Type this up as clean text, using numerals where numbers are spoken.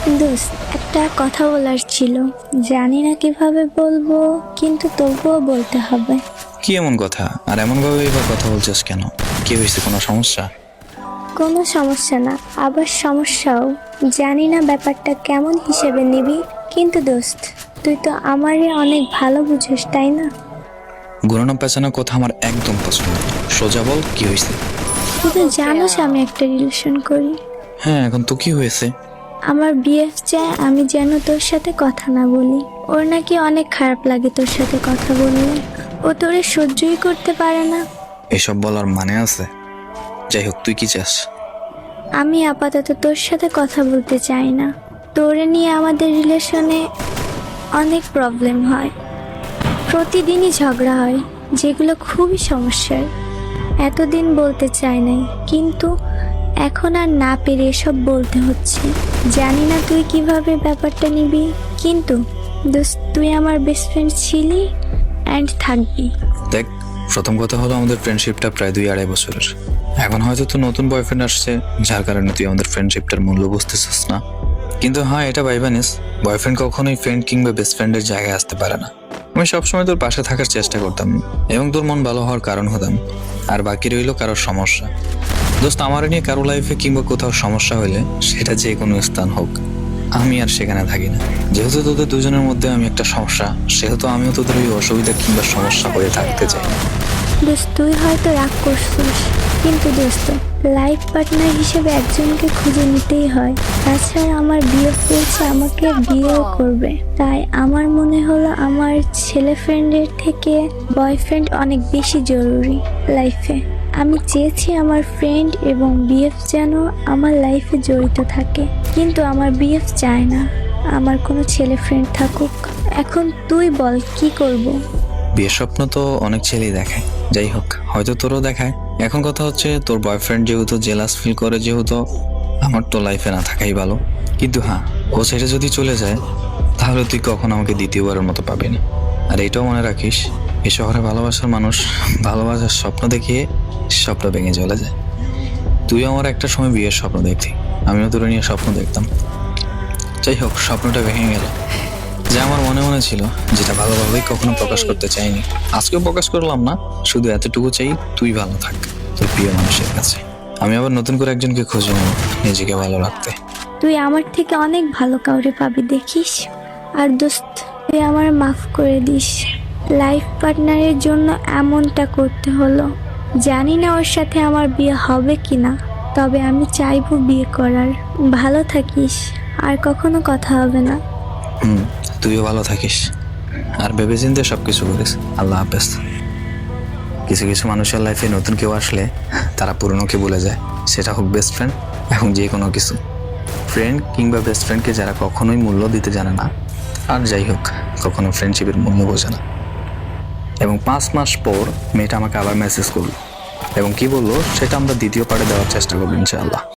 দোস্ত, একটা কথা বলার ছিল, জানি না কিভাবে বলবো, কিন্তু তবুও বলতে হবে। কি এমন কথা? আর এমন ভাবে এবার কথা বলছিস কেন? কি হয়েছে? কোনো সমস্যা? কোনো সমস্যা না, আবার সমস্যাও। জানি না ব্যাপারটা কেমন হিসেবে নিবি, কিন্তু দোস্ত, তুই তো আমারে অনেক ভালো বুঝিস, তাই না? ঘুরানো পেঁচানো কথা আমার একদম পছন্দ না। সোজা বল, কি হয়েছে? তুই তো জানোস আমি একটা রিলেশন করি। হ্যাঁ, এখন তো কি হয়েছে? আমার বিএফ চায় আমি যেন তোর সাথে কথা না বলি। ওর নাকি অনেক খারাপ লাগে তোর সাথে কথা বললে। ও তোরে সহ্যই করতে পারে না। এসব বলার মানে আছে? যাই হোক, তুই কি চাস? আমি আপাতত তোর সাথে কথা বলতে চাই না। তোরে নিয়ে আমাদের রিলেশনে অনেক প্রবলেম হয়, প্রতিদিনই ঝগড়া হয়, যেগুলো খুবই সমস্যার। এতদিন বলতে চাই নাই, কিন্তু এখন আর না পেরে এসব বলতে হচ্ছে। জানি না তুই কিভাবে ব্যাপারটা নিবি, কিন্তু দোস্ত, তুই আমার বেস্ট ফ্রেন্ড ছিলি অ্যান্ড থাকবি। দেখ, প্রথম কথা হলো আমাদের ফ্রেন্ডশিপটা প্রায় 2-2.5 বছরের। এখন হয়তো তোর নতুন বয়ফ্রেন্ড আসছে, যার কারণে তুই আমাদের ফ্রেন্ডশিপটার মূল্য বুঝতেছিস না। কিন্তু হ্যাঁ, এটা ভাইবা নিস, বয়ফ্রেন্ড কখনোই ফ্রেন্ড কিংবা বেস্ট ফ্রেন্ডের জায়গায় আসতে পারে না। আমি সবসময় তোর পাশে থাকার চেষ্টা করতাম এবং তোর মন ভালো হওয়ার কারণ হতাম। আর বাকি রইল কারোর সমস্যা। দোস্ত, আমার নিয়ে কারো লাইফে কিংবা কোথাও সমস্যা হলে, সেটা যে কোনো স্থান হোক, আমি আর সেখানে থাকি না। যেহেতু তোদের দুজনের মধ্যে আমি একটা সমস্যা, সেহেতু আমিও তোদের ওই অসুবিধা কিংবা সমস্যা হয়ে থাকতে চাই না। দোস্ত, তুই হয়তো রাগ করছিস, কিন্তু দোস্ত, লাইফ পার্টনার হিসেবে একজনকে খুঁজে নিতেই হয়। তাছাড়া আমার বিয়ে বলছে আমাকে বিয়েও করবে, তাই আমার মনে হলো আমার ছেলে ফ্রেন্ডের থেকে বয়ফ্রেন্ড অনেক বেশি জরুরি লাইফে। আমি চেয়েছি আমার ফ্রেন্ড এবং বিএফ যেন আমার লাইফে জড়িত থাকে, কিন্তু আমার বিএফ চায় না আমার কোনো ছেলে ফ্রেন্ড থাকুক। এখন তুই বল কি করব? বিয়ের স্বপ্ন তো অনেক ছেলেই দেখায়, যাই হোক, হয়তো তোরও দেখায়। এখন কথা হচ্ছে, তোর বয়ফ্রেন্ড যেহেতু জেলাস ফিল করে, যেহেতু আমার তো লাইফে না থাকাই ভালো। কিন্তু হ্যাঁ, ও ছেড়ে যদি চলে যায়, তাহলে তুই কখন আমাকে দ্বিতীয়বারের মতো পাবি না। আর এটাও মনে রাখিস, এই শহরে ভালোবাসার মানুষ ভালোবাসার স্বপ্ন দেখিয়ে স্বপ্ন ভেঙে চলে যায়। তুই আমার একটা সময় বিয়ের স্বপ্ন দেখতি, আমিও তোর নিয়ে স্বপ্ন দেখতাম। যাই হোক, স্বপ্নটা ভেঙে গেল। যে আমার মনে মনে ছিল, যেটা ভালোভাবেই কখনো প্রকাশ করতে চাইনি, আজকেও প্রকাশ করলাম না। শুধু এতটুকু চাই, তুই ভালো থাক তোর প্রিয় মানুষের কাছে। আমি আবার নতুন করে একজনকে খুঁজে নেব নিজেকে ভালো রাখতে। তুই আমার থেকে অনেক ভালো কাউরে পাবি দেখিস। আর দোস্ত, তুই আমার মাফ করে দিস। লাইফ পার্টনারের জন্য এমনটা করতে হলো। জানি না ওর সাথে আমার বিয়ে হবে কি না, তবে আমি চাইবো বিয়ে করার। ভালো থাকিস, আর কখনো কথা হবে না। তুইও ভালো থাকিস, আর ভেবেচিন্তে সবকিছু করিস। আল্লাহ হাফেজ। কিছু কিছু মানুষের লাইফে নতুন কেউ আসলে তারা পুরনোকে ভুলে যায়, সেটা হোক বেস্ট ফ্রেন্ড এবং যে কোনো কিছু। ফ্রেন্ড কিংবা বেস্ট ফ্রেন্ডকে যারা কখনোই মূল্য দিতে জানে না, আর যাই হোক, কখনো ফ্রেন্ডশিপের মূল্য বোঝে না। এবং 5 মাস পর মেয়েটা আমাকে আবার মেসেজ করলো এবং কি বললো, সেটা আমরা দ্বিতীয় পার্টে দেওয়ার চেষ্টা করবো ইনশাআল্লাহ।